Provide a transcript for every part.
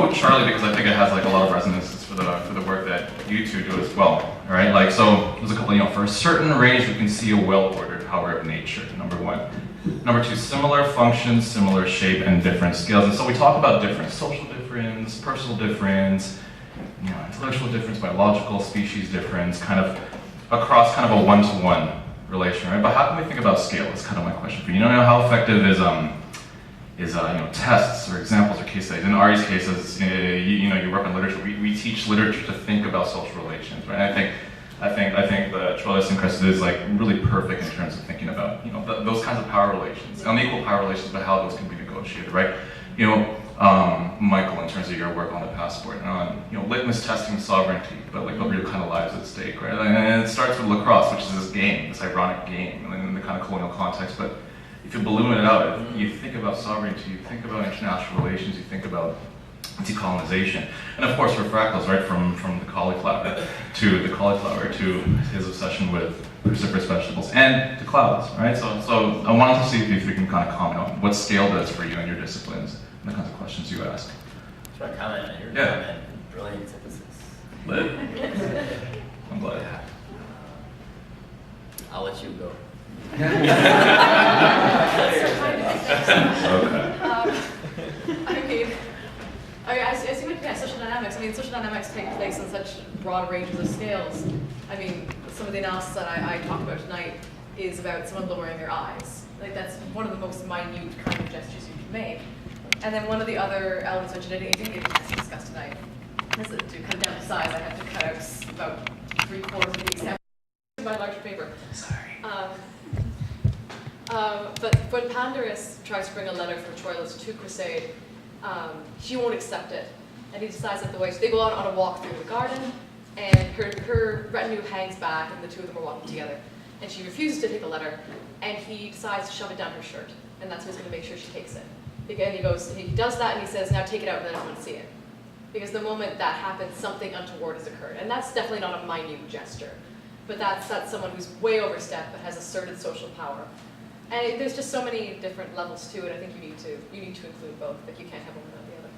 quote Charlie because I think it has like a lot of resonances for the work that you two do as well. All right, like so there's a couple. For a certain range, we can see a well-ordered power of nature. Number one. Number two, similar functions, similar shape, and different scales. And so we talk about difference: social difference, personal difference, intellectual difference, biological species difference, kind of across kind of a one-to-one relation, right? But how can we think about scale? That's kind of my question for you. How effective is tests or examples or case studies? In Ari's cases, you work on literature. We teach literature to think about social relations, right? I think the Troilus and Cressida is like really perfect in terms of thinking about those kinds of power relations, unequal power relations, but how those can be negotiated, right? Michael, in terms of your work on the passport, on litmus testing sovereignty, but like what real kind of lives at stake, right? And it starts with lacrosse, which is this game, this ironic game, in the kind of colonial context. But if you balloon it out, you think about sovereignty, you think about international relations, you think about decolonization, and of course for fractals, right, from the cauliflower to his obsession with cruciferous vegetables and to clouds, right? So I wanted to see if we can kind of comment on what scale does for you and your disciplines and the kinds of questions you ask. Should I comment on your comment? Brilliant synthesis. Lit. I'm glad. I'll let you go. Okay. As you mentioned, social dynamics. Social dynamics take place on such broad ranges of scales. Some of the analysis that I talk about tonight is about someone lowering their eyes. Like that's one of the most minute kind of gestures you can make. And then one of the other elements which I didn't get a chance to discuss tonight is that to cut down to size, I have to cut out about 3/4 of the example by larger paper. Sorry. But when Pandarus tries to bring a letter from Troilus to Crusade, she won't accept it. And he decides that so they go out on a walk through the garden, and her retinue hangs back, and the two of them are walking together. And she refuses to take the letter, and he decides to shove it down her shirt. And that's how he's going to make sure she takes it. And he does that, and he says, now take it out, and then I want to see it. Because the moment that happens, something untoward has occurred. And that's definitely not a minute gesture. But that's someone who's way overstepped, but has asserted social power. And there's just so many different levels to it. I think you need to include both, but you can't have one without the other.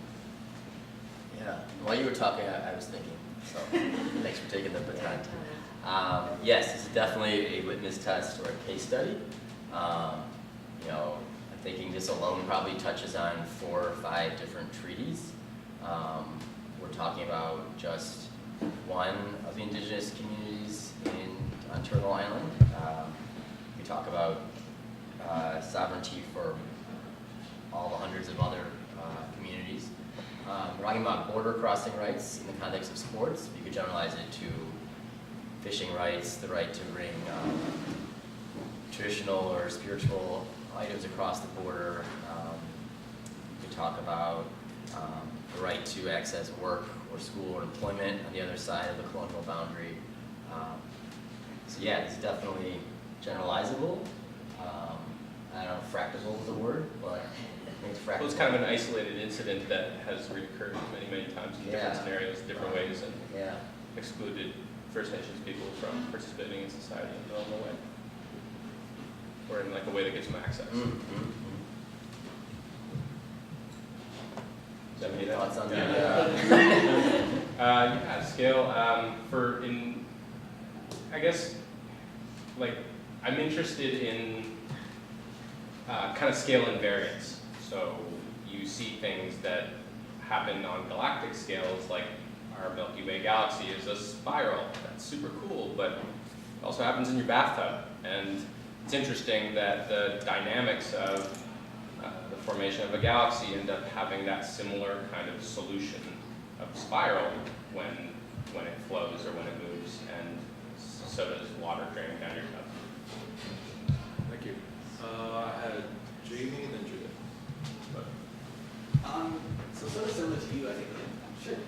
Yeah. While you were talking, I was thinking. So thanks for taking the baton. Yes, this is definitely a litmus test or a case study. I'm thinking this alone probably touches on 4 or 5 different treaties. We're talking about just one of the indigenous communities on Turtle Island. We talk about sovereignty for all the hundreds of other communities. We're talking about border crossing rights in the context of sports. You could generalize it to fishing rights, the right to bring traditional or spiritual items across the border. We could talk about the right to access work or school or employment on the other side of the colonial boundary. So yeah, it's definitely generalizable. I don't know if fractable is a word, but it's fractable. Well, it's kind of an isolated incident that has recurred many times in different scenarios, different ways, and excluded First Nations people from participating in society in a normal way, or in like a way that gives them access. Mm-hmm. Does that mean that? Thoughts on that? Scale. I guess, like, I'm interested in kind of scale invariance. So you see things that happen on galactic scales, like our Milky Way galaxy is a spiral. That's super cool, but it also happens in your bathtub. And it's interesting that the dynamics of the formation of a galaxy end up having that similar kind of solution of spiral when it flows or when it moves, and so does water draining down your tub. Thank you. I had Jamie and then Judith. So sort of similar to you, I think. Sure.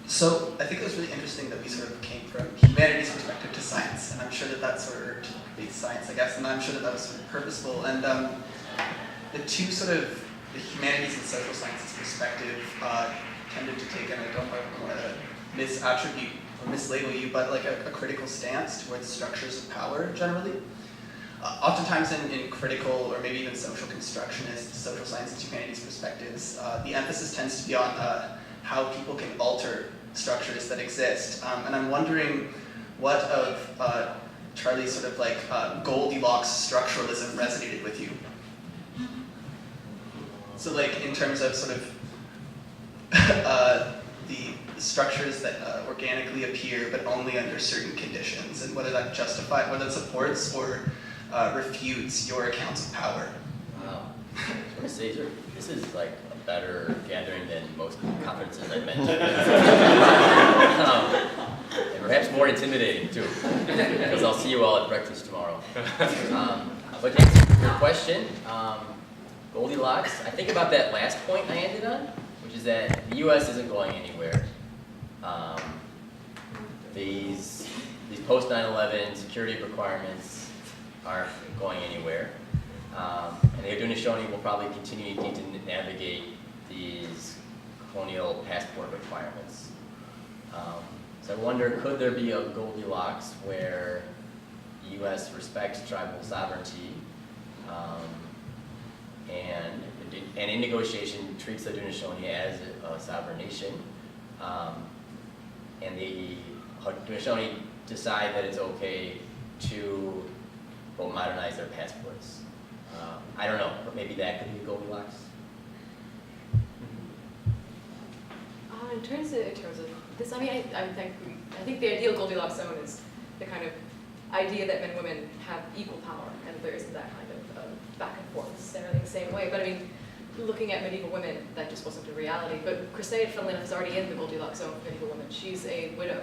So I think it was really interesting that we sort of came from humanities perspective to science, and I'm sure that that's sort of big science, I guess, and I'm sure that that was sort of purposeful. And the two sort of the humanities and social sciences perspective tended to take, and I don't want to misattribute or mislabel you, but like a critical stance towards structures of power generally. oftentimes in critical or maybe even social constructionist, social sciences, humanities perspectives, the emphasis tends to be on how people can alter structures that exist. And I'm wondering what of Charlie's sort of like Goldilocks structuralism resonated with you. So like in terms of sort of the structures that organically appear but only under certain conditions, and whether that supports or refutes your accounts of power. Wow. I was going to say, this is like a better gathering than most of the conferences I've been to. And perhaps more intimidating too, because I'll see you all at breakfast tomorrow. But to answer your question, Goldilocks, I think about that last point I ended on, which is that the US isn't going anywhere. These post 9/11 security requirements aren't going anywhere. And the Haudenosaunee will probably continue to need to navigate these colonial passport requirements. So I wonder, could there be a Goldilocks where the U.S. respects tribal sovereignty and in negotiation treats the Haudenosaunee as a sovereign nation, and the Haudenosaunee decide that it's okay to modernize their passports. I don't know, but maybe that could be Goldilocks. In terms of this, I mean, I think the ideal Goldilocks zone is the kind of idea that men and women have equal power, and there isn't that kind of back and forth necessarily the same way. But I mean, looking at medieval women, that just wasn't a reality. But Crusade, funnily enough, is already in the Goldilocks zone for medieval women. She's a widow,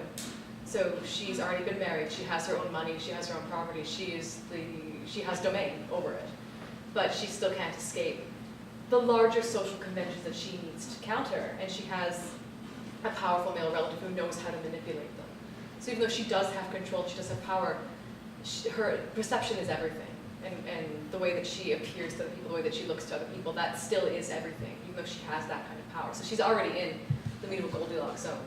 so she's already been married. She has her own money. She has her own property. She has domain over it, but she still can't escape the larger social conventions that she needs to counter, and she has a powerful male relative who knows how to manipulate them. So even though she does have control, she does have power, her perception is everything. And the way that she appears to other people, the way that she looks to other people, that still is everything, even though she has that kind of power. So she's already in the medieval Goldilocks zone,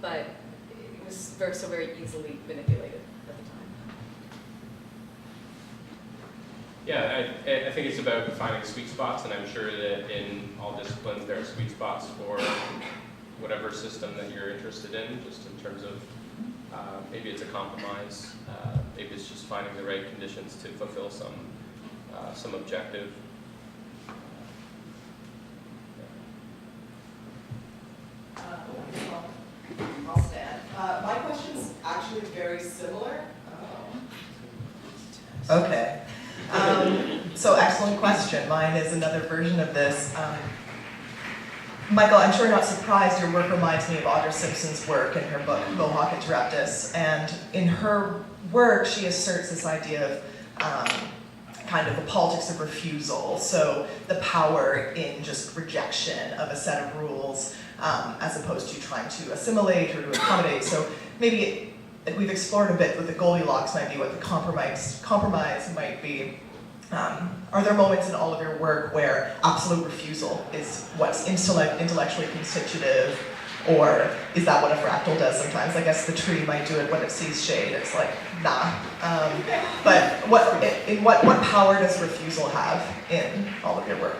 but it was very easily manipulated at the time. Yeah, I think it's about finding sweet spots, and I'm sure that in all disciplines there are sweet spots for whatever system that you're interested in, just in terms of maybe it's a compromise, maybe it's just finding the right conditions to fulfill some objective. I'll stand. My question's actually very similar. Okay. So excellent question. Mine is another version of this. Michael, I'm sure you're not surprised your work reminds me of Audra Simpson's work in her book, Mohawk Interruptus. And in her work, she asserts this idea of kind of the politics of refusal. So the power in just rejection of a set of rules as opposed to trying to assimilate or to accommodate. So maybe we've explored a bit what the Goldilocks might be, what the compromise might be. Are there moments in all of your work where absolute refusal is what's intellectually constitutive, or is that what a fractal does sometimes? I guess the tree might do it when it sees shade. It's like, nah. But what power does refusal have in all of your work?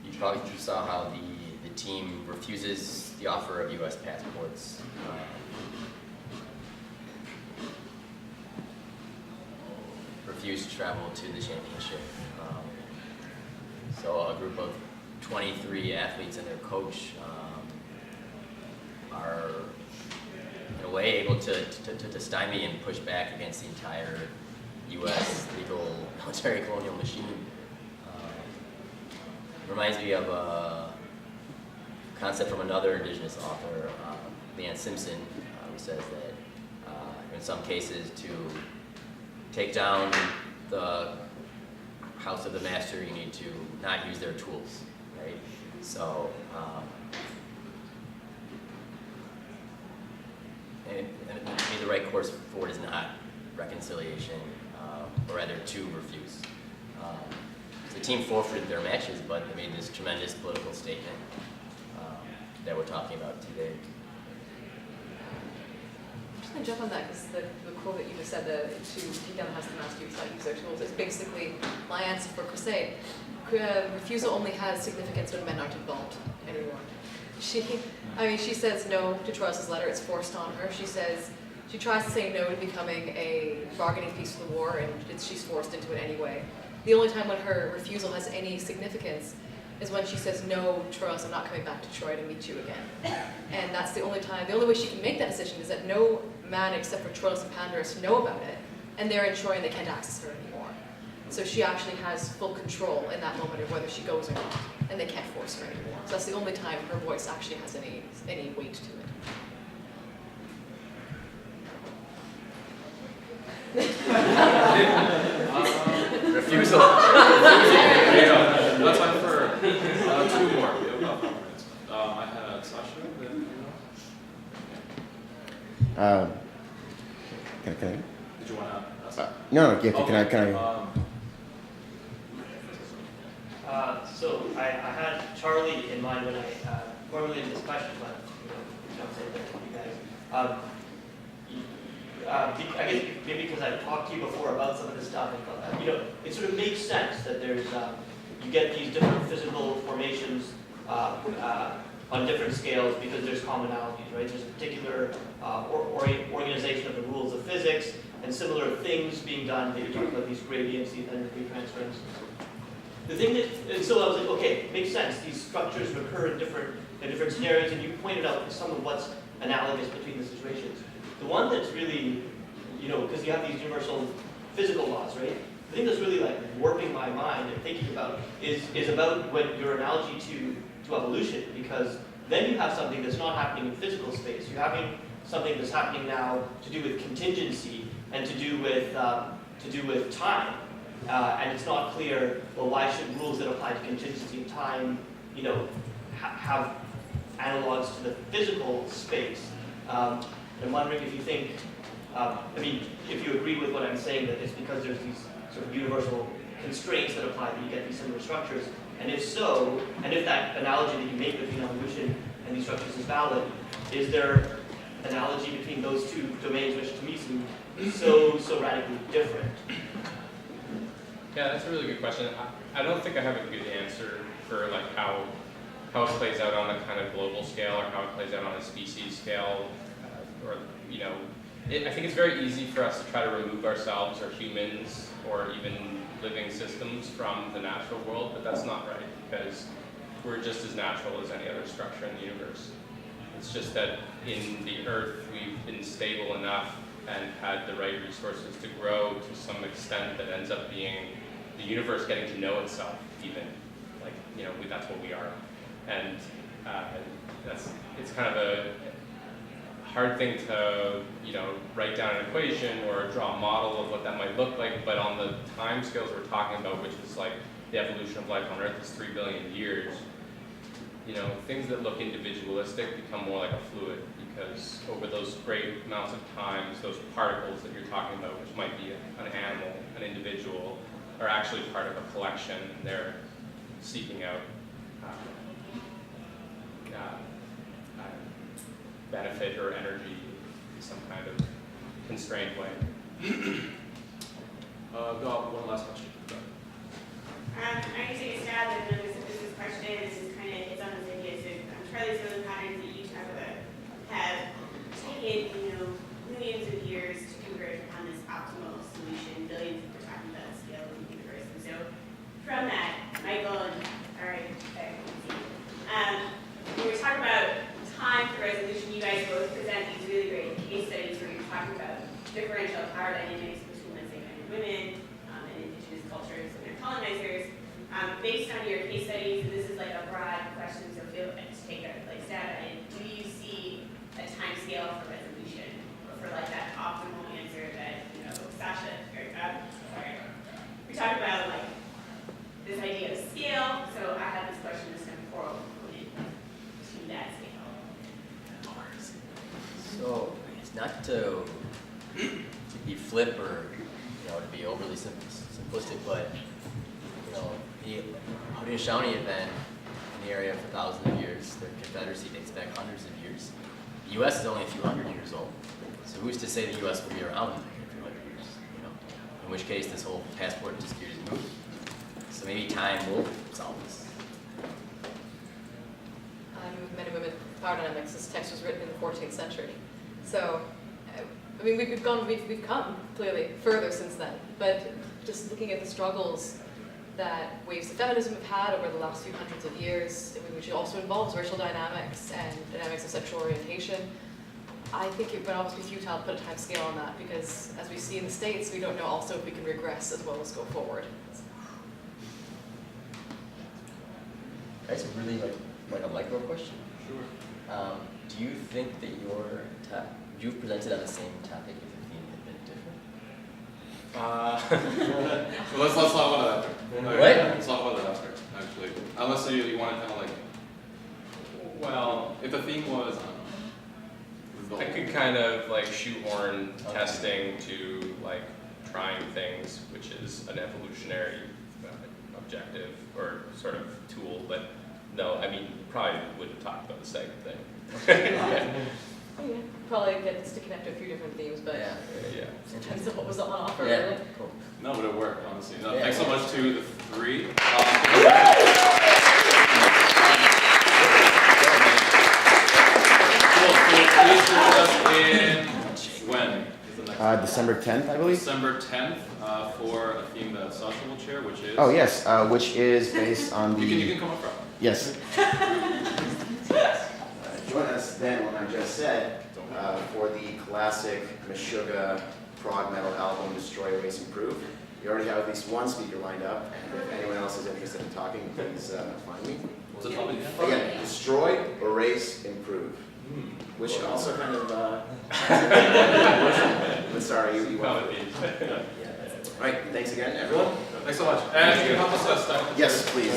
You probably saw how the team refuses the offer of U.S. passports. Refused to travel to the championship. So a group of 23 athletes and their coach are, in a way, able to stymie and push back against the entire U.S. legal military colonial machine. Reminds me of a concept from another indigenous author, Leanne Simpson, who says that in some cases to take down the house of the master, you need to not use their tools, right? So, and the right course forward is not reconciliation, or rather to refuse. The team forfeited their matches, but they made this tremendous political statement that we're talking about today. just want to jump on that because the quote that you just said, to take down the house, the master use, not use their tools, is basically my answer for crusade. Refusal only has significance when men aren't involved anymore. She says no to Troilus' letter, it's forced on her. She tries to say no to becoming a bargaining piece for the war, and she's forced into it anyway. The only time when her refusal has any significance is when she says, no, Troilus, I'm not coming back to Troy to meet you again. And that's the only time, the only way she can make that decision is that no man except for Troilus and Pandarus know about it, and they're in Troy and they can't access her anymore. So she actually has full control in that moment of whether she goes or not, and they can't force her anymore. So that's the only time her voice actually has any weight to it. Refusal. There you go. That's time for 2 more. We have about 5 minutes. I had Sasha, then Can I? did you want to ask? No, yeah, can I? So I had Charlie in mind when I formulated this question, but jump in there with you guys. I guess maybe because I've talked to you before about some of this stuff, and it sort of makes sense that there's you get these different physical formations on different scales because there's commonalities, right? There's a particular organization of the rules of physics and similar things being done. Maybe talk about these gradients, these energy transference. The thing and so I was like, okay, makes sense. These structures recur in different scenarios, and you pointed out some of what's analogous between the situations. The one that's really, because you have these universal physical laws, right? The thing that's really like warping my mind and thinking about is about when your analogy to evolution, because then you have something that's not happening in physical space. You're having something that's happening now to do with contingency and to do with time. And it's not clear, well, why should rules that apply to contingency and time, have analogs to the physical space? I'm wondering if you think, if you agree with what I'm saying, that it's because there's these sort of universal constraints that apply that you get these similar structures. And if so, and if that analogy that you make between evolution and these structures is valid, is there analogy between those two domains which to me seem so radically different? Yeah, that's a really good question. I don't think I have a good answer for like how it plays out on a kind of global scale or how it plays out on a species scale, I think it's very easy for us to try to remove ourselves or humans or even living systems from the natural world, but that's not right because we're just as natural as any other structure in the universe. It's just that in the Earth we've been stable enough and had the right resources to grow to some extent that ends up being the universe getting to know itself even. That's what we are. And it's kind of a hard thing to write down an equation or draw a model of what that might look like, but on the time scales we're talking about, which is like the evolution of life on Earth is 3 billion years, things that look individualistic become more like a fluid because over those great amounts of times, those particles that you're talking about, which might be an animal, an individual, are actually part of a collection and they're seeking out benefit or energy in some kind of constrained way. Got one last question. I'm going to take a stab at this question. This is kind of, it's on this idea. So Charlie, some of the patterns that you talk about have taken, millions of years to converge upon this optimal solution. Billions, we're talking about the scale of the universe. And so from that, Michael and, all right, when we talk about time for resolution, you guys both present these really great case studies where you're talking about differential power dynamics between, let's say, men and women, and indigenous cultures and their colonizers. Based on your case studies, and this is like a broad question, so feel free to take a stab at it. Do you see a time scale for resolution, or for like that optimal answer that Sasha? We talked about like this idea of scale. So I have this question, this temporal component to that scale. So it's not to be flip or to be overly simplistic, but the Haudenosaunee event in the area for thousands of years, the Confederacy dates back hundreds of years. U.S. is only a few hundred years old. So who's to say the U.S. will be around in a few hundred years? You know, in which case this whole passport dispute is moot. So maybe time will solve this. Men and women power dynamics. This text was written in the 14th century. So, I mean, we've come clearly further since then. But just looking at the struggles that waves of feminism have had over the last few hundreds of years, which also involves racial dynamics and dynamics of sexual orientation, I think it would almost be futile to put a time scale on that because, as we see in the States, we don't know also if we can regress as well as go forward. That's really like a micro question. Sure. Do you think that you've presented on the same topic if the theme had been different? Let's talk about that after. What? Let's talk about that after, actually. Unless you want to kind of like, Well, if the theme was, I could kind of like shoehorn testing to like trying things, which is an evolutionary objective or sort of tool, but no, I mean, probably wouldn't talk about the same thing. Yeah, probably get us to connect to a few different themes, but Yeah. it depends on what was on offer. Yeah, Really. cool. no, but it worked, honestly. No, Yeah. thanks so much to the three. Cool, please join us in, when is the next? December 10th, I believe. December 10th, for a theme that Sasha will chair, which is? Oh yes, which is based on the. You can come up front. Yes. Join us then, when I just said, for the classic Meshuggah prog metal album Destroy, Erase, Improve. We already have at least one speaker lined up, and if anyone else is interested in talking, please find me. What's it called again? Again, Destroy, Erase, Improve. Which also kind of, but sorry, you went. All right, thanks again, everyone. Thanks so much. And you can help us start. Yes, please.